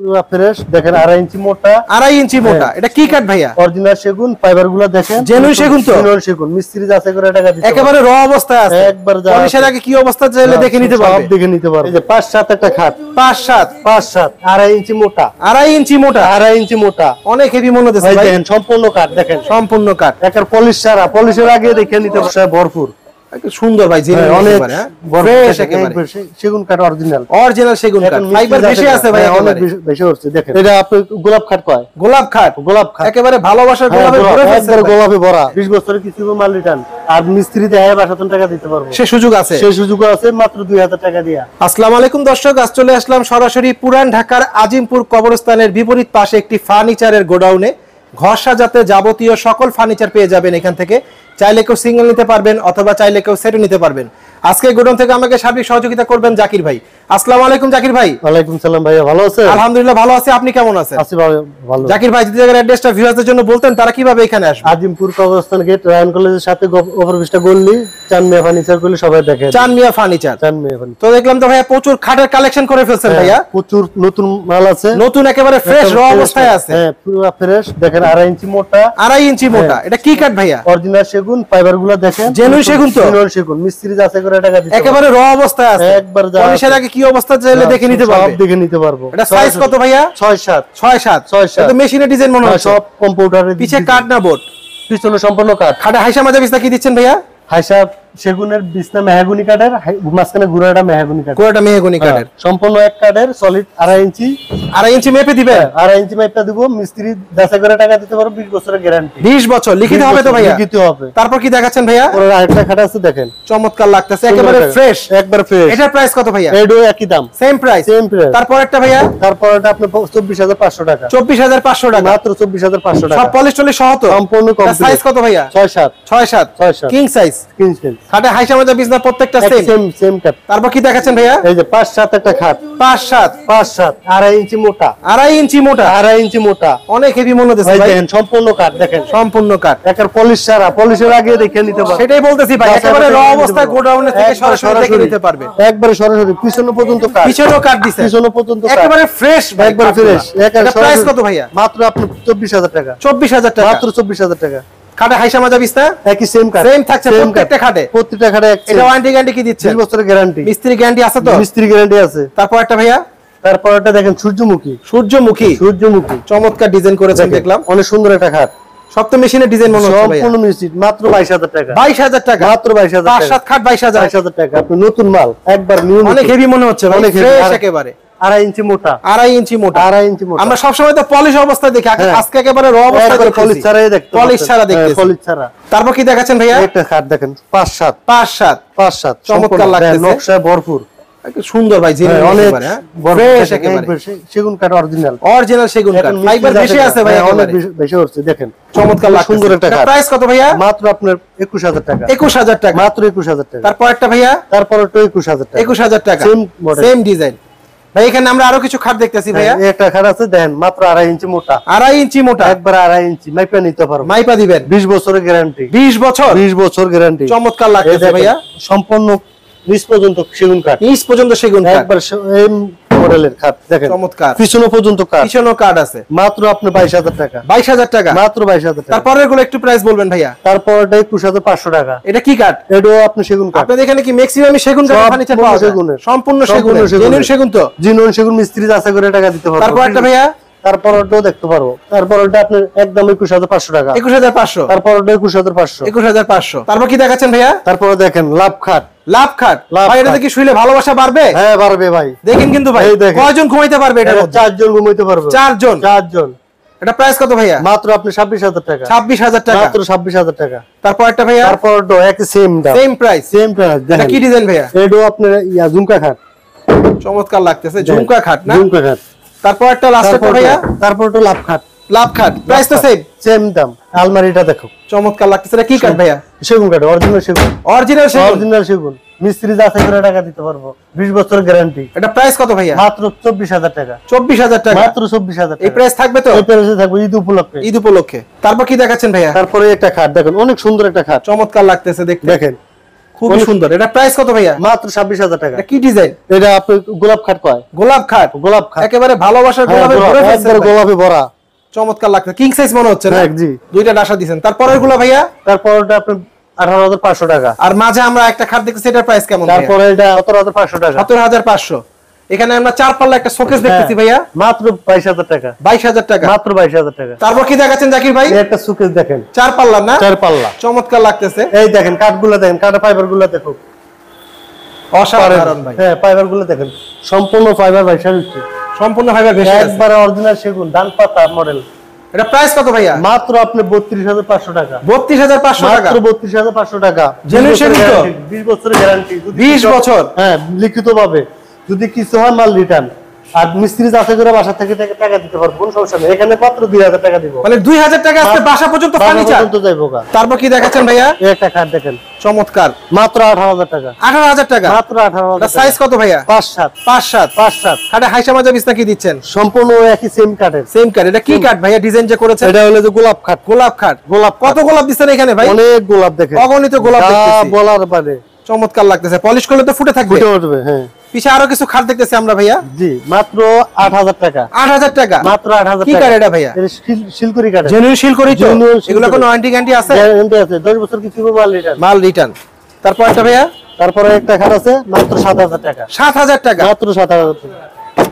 পুরো ফ্রেশ দেখেন 2.5 ইঞ্চি মোটা 2.5 ইঞ্চি মোটা এটা কি কাঠ ভাইয়া অরিজিনাল সেগুন ফাইবারগুলো দেখেন জেনুইন সেগুন তো জেনুইন সেগুন মিস্ত্রি যাচাই করে টাকা দিতে একেবারে র অবস্থায় আছে একবার পলিশের আগে কি অবস্থা চাইলে দেখে নিতে পারবে সব দেখে নিতে পারবে এই যে 5-7 একটা খাট 5-7 2.5 ইঞ্চি মোটা 2.5 ইঞ্চি মোটা 2.5 ইঞ্চি মোটা অনেক হেভি মনে হচ্ছে ভাই দেখেন সম্পূর্ণ কাঠ দেখেন সম্পূর্ণ কাঠ একের পলিশ ছাড়া পলিশের আগে দেখে নিতে পারবে ভরপুর সুন্দর ভাই জেনুইন অনেক ফ্রেশ একেবারে সেগুন কাঠ অরিজিনাল সেগুন কাঠ ফাইবার বেশি আছে ভাই অনেক বেশি হচ্ছে দেখেন এটা আপনি গোলাপ খাট কয় গোলাপ খাট একেবারে ভালোবাসার গোলাপে ভরে ফেলছে একবার গোলাপে ভরা 20 বছরের কিছু মাল রিটার্ন আর মিস্ত্রি দেয় 22 টাকা দিতে পারবো সে সুযোগ আছে মাত্র 2000 টাকা দিয়া। আসসালামু আলাইকুম দর্শক, আজ চলে আসলাম সরাসরি পুরান ঢাকার আজিমপুর কবরস্থানের বিপরীত পাশে একটি ফার্নিচারের গোডাউনে। ঘর সাজাতে যাবতীয় সকল ফার্নিচার পেয়ে যাবেন এখান থেকে। চাইলে কেউ সিঙ্গেল নিতে পারবেন অথবা চাইলে কেউ সেটও নিতে পারবেন। আজকে গোডাউন থেকে আমাকে সার্বিক সহযোগিতা করবেন জাকির ভাই। আসসালামু আলাইকুম জাকির ভাই। ওয়ালাইকুম সালাম ভাইয়া, ভালো আছেন? আলহামদুলিল্লাহ ভালো আছি, আপনি কেমন আছেন? আছি ভালো। জাকির ভাই যদি জায়গার অ্যাড্রেসটা ভিউয়ারদের জন্য বলতেন তারা কিভাবে এখানে আসবে? আজিমপুর কবরস্থান গেট রায়ন কলেজের সাথে ওভারব্রিজটা গল্লি চান মিয়া ফার্নিচার করলে সবাই দেখে। চান মিয়া ফার্নিচার। তো দেখলাম তো ভাইয়া প্রচুর খাটের কালেকশন করে ফেলছেন ভাইয়া। প্রচুর নতুন মাল আছে, নতুন একেবারে ফ্রেশ র অবস্থায় আছে। হ্যাঁ পুরো ফ্রেশ দেখেন 2.5 ইঞ্চি মোটা 2.5 ইঞ্চি মোটা এটা কি কাঠ ভাইয়া? অরিজিনাল সেগুন ফাইবারগুলো দেখেন জেনুইন সেগুন তো জেনুইন সেগুন মিস্ত্রি যাচাই করে টাকা দিতে একেবারে র অবস্থায় আছে একবার পলিশের আগে কি অবস্থা চাইলে দেখে নিতে পারবে সব দেখে নিতে পারবো। এটা সাইজ কত ভাইয়া? 6-7 এটা মেশিনের ডিজাইন মনে হচ্ছে সব কম্পিউটারে পিছে কাঠ না বোর্ড পিছনে সম্পূর্ণ কাঠ। খাটে হাইসা মাজা বিছনা কি দিচ্ছেন ভাইয়া? হাইসা সেগুনের বিছনা মেহগনি কাঠের, মাঝখানে গুড়াটা মেহগনি কাঠ, গুড়াটা মেহগনি কাঠের সম্পূর্ণ এক কাঠের সলিড 2.5 ইঞ্চি মেপে দিবে। 2.5 ইঞ্চি মেপটা দিব, মিস্ত্রি যাচাই করে টাকা দিতে পারো। 20 বছরের গ্যারান্টি। 20 বছর লিখিত হবে তো ভাইয়া? লিখিত হবে। তারপর কি দেখাচ্ছেন ভাইয়া? ওর আরেকটা খাট আছে দেখেন, চমৎকার লাগতেছে একেবারে ফ্রেশ একবার ফ্রেশ। এটার প্রাইস কত ভাইয়া? এটাও একই দাম, সেম প্রাইস। তারপর একটা ভাইয়া? তারপর এটা আপনি 24,500 টাকা। 24,500 টাকা মাত্র 24,500 টাকা। সব পলিশ টলিশ সহ তো সম্পূর্ণ কমপ্লিট। সাইজ কত ভাইয়া? 6-7 কিং সাইজ। খাটে হাইসা মাজা বিছনা প্রত্যেকটা সেম কাঠ। তারপর কি দেখাচ্ছেন ভাইয়া? এই যে 5-7 একটা খাট 5-7 2.5 ইঞ্চি মোটা 2.5 ইঞ্চি মোটা 2.5 ইঞ্চি মোটা অনেক হেভি মনে হচ্ছে ভাই। দেখেন সম্পূর্ণ কাঠ দেখেন সম্পূর্ণ কাঠ একের পলিশ ছাড়া পলিশের আগে দেখে নিতে পারবে। সেটাই বলতেছি ভাই, একেবারে র অবস্থায় গোডাউনে থেকে সরাসরি দেখে নিতে পারবে। একবারে সরাসরি পিছনে পর্যন্ত কাঠ, পিছনেও কাঠ দিছে, পিছনে পর্যন্ত কাঠ একেবারে ফ্রেশ ভাই, একবারে ফ্রেশ। এটা প্রাইস কত ভাইয়া? মাত্র আপনি 24,000 টাকা। 24,000 টাকা, মাত্র 24,000 টাকা। খাটে হাইসা মাজা বিছনা একই সেম কাঠ, সেম থাকছে প্রত্যেকটা খাটে। প্রত্যেকটা খাটে এক। এটা ওয়ারেন্টি গ্যারান্টি কি দিচ্ছে? 20 বছরের গ্যারান্টি। মিস্ত্রি গ্যারান্টি আছে তো? মিস্ত্রি গ্যারান্টি আছে। তারপর একটা ভাইয়া? তারপর একটা দেখেন সূর্যমুখী চমৎকার ডিজাইন করেছেন দেখলাম, অনেক সুন্দর একটা খাট। সব তো মেশিনের ডিজাইন মনে হচ্ছে ভাইয়া। সম্পূর্ণ মেশিন, মাত্র 22,000 টাকা। 22,000 টাকা মাত্র 22,000 টাকা। 5-7 খাট 22,000 টাকা। আপনি নতুন মাল একবার নিউ, অনেক হেভি মনে হচ্ছে ভাই, অনেক ফ্রেশ একেবারে 2.5 ইঞ্চি মোটা 2.5 ইঞ্চি মোটা 2.5 ইঞ্চি মোটা। আমরা সব সময় তো পলিশ অবস্থায় দেখি, আজকে একেবারে র অবস্থায় দেখি, পলিশ ছাড়াই দেখতে, পলিশ ছাড়া দেখতেছি, পলিশ ছাড়া। তারপর কি দেখাচ্ছেন ভাইয়া? একটা খাট দেখেন 5-7 চমৎকার লাগতেছে, নকশা ভরপুর, সুন্দর ভাই, অনেক ফ্রেশ একেবারে সেগুন কাঠ অরিজিনাল সেগুন কাঠ। ফাইবার বেশি আছে ভাই, অনেক বেশি হচ্ছে দেখেন, চমৎকার লাগতেছে। সুন্দর একটা খাট। প্রাইস কত ভাইয়া? মাত্র আপনার 21,000 টাকা। 21,000 টাকা, মাত্র 21,000 টাকা। তারপর একটা ভাইয়া? তারপর তো 21,000 টাকা। 21,000 টাকা, সেম ডিজাইন ভাই। এখানে আমরা আরো কিছু খাট দেখতেছি ভাইয়া। একটা খাট আছে দেখেন, মাত্র 2.5 ইঞ্চি মোটা 2.5 ইঞ্চি মোটা একবার 2.5 ইঞ্চি মাইপা নিতে পারো। মাইপা দিবেন, 20 বছরের গ্যারান্টি। 20 বছর গ্যারান্টি। চমৎকার লাগতেছে ভাইয়া। সম্পূর্ণ নিচ পর্যন্ত সেগুন কাঠ, নিচ পর্যন্ত সেগুন কাঠ, একবার সেম মডেলের খাট দেখেন, চমৎকার। পিছনে পর্যন্ত কাঠ, পিছনেও কাঠ আছে। মাত্র আপনি 22,000 টাকা। 22,000 টাকা, মাত্র 22,000 টাকা। তারপরের গুলো একটু প্রাইস বলবেন ভাইয়া। তারপরটা 21,500 টাকা। এটা কি কাঠ? এটাও আপনি সেগুন কাঠ। আপনাদের এখানে কি ম্যাক্সিমাম সেগুন কাঠ ফার্নিচার পাওয়া যায়? সম্পূর্ণ সেগুন, জেনুইন সেগুন তো? জেনুইন সেগুন, মিস্ত্রি যাচাই করে টাকা দিতে পারবে। তারপর একটা ভাইয়া? তারপরটাও দেখতে পারবো। তারপরটা আপনি একদম 21,500 টাকা। 21,500, তারপরটা 21,500। 21,500। তারপর কি দেখাচ্ছেন ভাইয়া? তারপরে দেখেন লাভ খাট। ভাই এটা কি শুইলে ভালোবাসা বাড়বে? হ্যাঁ বাড়বে ভাই। দেখেন কিন্তু ভাই, কয়জন ঘুমাইতে পারবে এটা? 4 জন ঘুমাইতে পারবে। 4 জন। এটা প্রাইস কত ভাইয়া? মাত্র আপনি 26,000 টাকা। 26,000 টাকা, মাত্র 26,000 টাকা। তারপর একটা ভাইয়া? তারপরটা একই সেম দাম, সেম প্রাইস। এটা কি ডিজাইন ভাইয়া? এটাও আপনার ঝুমকা খাট, চমৎকার লাগতেছে, ঝুমকা খাট না? ঝুমকা খাট। তারপর একটা লাস্ট একটা ভাইয়া? তারপরটা লাভ খাট। প্রাইস তো সেম দাম। আলমারিটা দেখো, চমৎকার লাগতেছে। এটা কি কাঠ ভাইয়া? সেগুন কাঠ, অরিজিনাল সেগুন। মিস্ত্রি যাচাই করে টাকা দিতে পারবো, 20 বছরের গ্যারান্টি। এটা প্রাইস কত ভাইয়া? মাত্র 24,000 টাকা। 24,000 টাকা, মাত্র 24,000 টাকা। এই প্রাইস থাকবে তো? এই প্রাইসে থাকবে ঈদ উপলক্ষে। তারপর কি দেখাচ্ছেন ভাইয়া? তারপরে একটা খাট দেখেন, অনেক সুন্দর একটা খাট, চমৎকার লাগতেছে দেখতে। দেখেন খুবই সুন্দর। এটা প্রাইস কত ভাইয়া? মাত্র 26,000 টাকা। এটা কি ডিজাইন? এটা আপনি গোলাপ খাট কয়, গোলাপ খাট। গোলাপ খাট একেবারে ভালোবাসার গোলাপে ভরে ফেলছেন একবার ভাই। গোলাপে ভরা, চমৎকার লাগছে। কিং সাইজ মনে হচ্ছে না? হ্যাঁ জি। দুইটা ডাসা দিবেন। তারপরের গুলো ভাইয়া? তারপরটা আপনি 18,500 টাকা। আর মাঝে আমরা একটা খাট দেখতেছি, এটার প্রাইস কেমন ভাইয়া? তারপরে এটা 17,500 টাকা। 17,500। এখানে আমরা 4 পাল্লা একটা শোকেস দেখতেছি ভাইয়া, মাত্র 22,000 টাকা। 22,000 টাকা। মাত্র 22,000 টাকা। তারপর কি দেখাচ্ছেন জাকির ভাই? এই একটা শোকেস দেখেন, 4 পাল্লা না? 4 পাল্লা, চমৎকার লাগতেছে। এই দেখেন কাঠগুলো দেখেন, কাঠের ফাইবার গুলো দেখুন, অসাধারণ ভাই। হ্যাঁ ফাইবার গুলো দেখেন, সম্পূর্ণ ফাইবার ভাই, সম্পূর্ণ ফাইবার ভেসে আছে। একবারে অরিজিনাল সেগুন, ডান পাতা মডেল। এটা প্রাইস কত ভাইয়া? মাত্র আপনি 32,500 টাকা। 32,500 টাকা। মাত্র 32,500 টাকা। জেনুইন সেগুন তো? 20 বছরের গ্যারান্টি। 20 বছর? হ্যাঁ, লিখিত ভাবে। যদি কিছু হয় মাল রিটার্ন। আর মিস্ত্রি যাচাই করে বাসা থেকে টাকা দিতে পারবো, কোনো সমস্যা নেই। এখানে মাত্র 2,000 টাকা দিব। মানে 2,000 টাকা আজকে বাসা পর্যন্ত ফার্নিচার পর্যন্ত যাইবো গা। তারপর কি দেখাচ্ছেন ভাইয়া? এই একটা খাট দেখেন, চমৎকার। মাত্র 18,000 টাকা। 18,000 টাকা। মাত্র 18,000 এটা সাইজ কত ভাইয়া? 5-7 5-7। 5-7। খাটে হাইসা মাজা বিছনা কি দিচ্ছেন? সম্পূর্ণ একই সেম কাঠের। Same cut. এটা কি কাট ভাইয়া ডিজাইন যে করেছেন? এটা হলো যে গোলাপ খাট। গোলাপ খাট। গোলাপ কত গোলাপ দিচ্ছেন এখানে ভাই? অনেক গোলাপ দেখেন, অগণিত গোলাপ যা দেখতেছি। বলার পারে। চমৎকার লাগতেছে। পলিশ করলে তো ফুটে থাকবে। ফুটে উঠবে। হ্যাঁ পিছে আরো কিছু খাট দেখতেছি আমরা ভাইয়া। জি, মাত্র 8,000 টাকা। 8,000 টাকা। মাত্র 8,000 কি টাকা। কাট এটা ভাইয়া? এটা শিলকুড়ি কাঠ। জেনুইন শিল করি তো? Genuine শিল এগুলো করি। কোনো ওয়ারেন্টি গ্যারান্টি আছে? গ্যারান্টি আছে, 10 বছর কিছু মাল রিটার্ন। মাল রিটার্ন। তারপর একটা ভাইয়া? তারপরে একটা খাট আছে, মাত্র 7,000 টাকা। 7,000 টাকা। মাত্র 7,000 টাকা।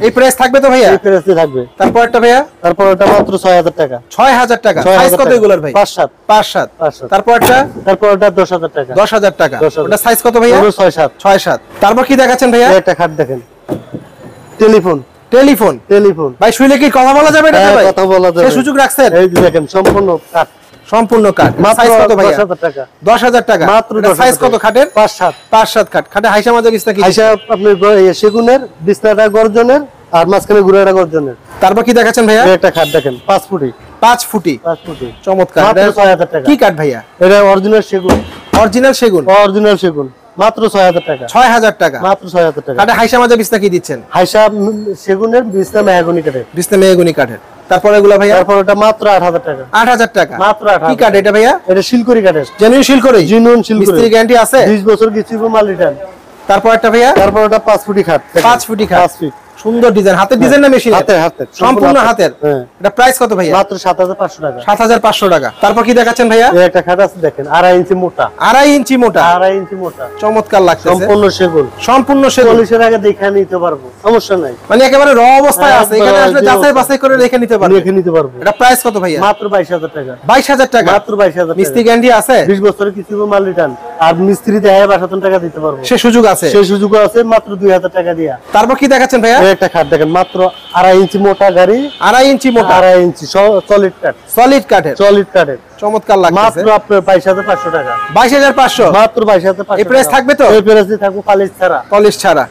এই প্রাইস থাকবে তো ভাইয়া? এই প্রাইসে থাকবে। তারপর একটা ভাইয়া? তারপর এটা মাত্র 6,000 টাকা। 6,000 টাকা। সাইজ কত এগুলোর ভাই? 5-7। 5-7। 5-7। তারপর একটা? তারপর এটা 10,000 টাকা। 10,000 টাকা। 10,000 ওটা সাইজ কত ভাইয়া? 6-7। 6-7। তারপর কি দেখাচ্ছেন ভাইয়া? এই একটা খাট দেখেন, টেলিফোন। টেলিফোন। টেলিফোন ভাই শুইলে কি কথা বলা যাবে এটা হ্যাঁ, ভাই? কথা বলা যাবে। সে সুযোগ রাখছেন? এই যে দেখেন, সম্পূর্ণ কাঠ। সম্পূর্ণ কাট। মাত্র সাইজ কত ভাইয়া? 10,000 টাকা। 10,000 টাকা। মাত্র এটা 10,000 সাইজ কত টাকা। খাটের? 5-7। 5-7 খাট। খাটে হাইসা মাজা বিছনা কি? আইসা আপনি সেগুনের, বিছনাটা গর্জনের, আর মাঝখানে ঘুরাটা গর্জনের। তারপর কি দেখাচ্ছেন ভাইয়া? এই একটা খাট দেখেন, 5 ফুটি। 5 ফুটি। 5 ফুটি। চমৎকার। মাত্র এটা 6,000 টাকা। কি কাঠ ভাইয়া? এটা অরিজিনাল সেগুন। অরিজিনাল সেগুন। অরিজিনাল সেগুন, মাত্র 6,000 টাকা। 6,000 টাকা। মাত্র 6,000 টাকা। খাটে হাইসা মাজা বিছনা কি দিচ্ছেন? হাইসা সেগুনের, বিছনা মেহগনি কাঠের। বিছনা মেহগনি কাঠের। তারপর এগুলা ভাইয়া? তারপর এটা মাত্র 8,000 টাকা। 8,000 টাকা। মাত্র 8,000 কি কাঠ এটা ভাইয়া? এটা শিলকুড়ি কাঠের। জেনুইন শিল করে? জিনুন শিলকুড়ি। মিস্ত্রি গ্যারান্টি আছে? 20 বছর কিছু মাল রিটার্ন। তারপর একটা ভাইয়া? তারপর এটা 5 ফুটি খাট। 5 ফুটি খাট। 5 ফিট। সুন্দর ডিজাইন। হাতের ডিজাইন না মেশিন? হাতের। সম্পূর্ণ হাতের। হ্যাঁ। এটা প্রাইস কত ভাইয়া? মাত্র 7,500 টাকা। 7,500 টাকা। তারপর কি দেখাচ্ছেন ভাইয়া? এই একটা খাট আছে দেখেন, 2.5 ইঞ্চি মোটা। 2.5 ইঞ্চি মোটা। 2.5 ইঞ্চি মোটা। চমৎকার লাগতেছে। সম্পূর্ণ সেগুন। সম্পূর্ণ সেগুন। 40-এর আগে দেখে নিতে পারবো, সমস্যা নাই। মানে একেবারে র অবস্থায় আছে, এখানে একবারে আসলে যে যাচাই অবস্থা। বাছাই করে রেখে নিতে পারবে। দেখে নিতে পারবো। এটা প্রাইস কত ভাইয়া? মাত্র 22,000 টাকা। 22,000 টাকা। মাত্র 22,000 টাকা। মিস্ত্রি গ্যারান্টি আছে? 20 বছরের কিছু মাল রিটার্ন। আর মিস্ত্রি দেয় 12,000 টাকা দিতে পারবো। সে সুযোগ আছে? সেই সুযোগ আছে, মাত্র 2,000 টাকা দিয়া। তারপর কি দেখাচ্ছেন ভাইয়া? এই একটা খাট দেখেন, মাত্র 2.5 ইঞ্চি মোটা গাড়ি। 2.5 ইঞ্চি মোটা। 2.5 ইঞ্চি সলিড কাঠ। সলিড কাঠের। সলিড কাঠের। চমৎকার লাগতেছে। মাত্র আপনার 22,500 টাকা। 22,500। মাত্র 22,500 এই প্রাইস থাকবে তো? এই প্রাইসে থাকবো, পালিশ ছাড়া। পলিশ ছাড়া।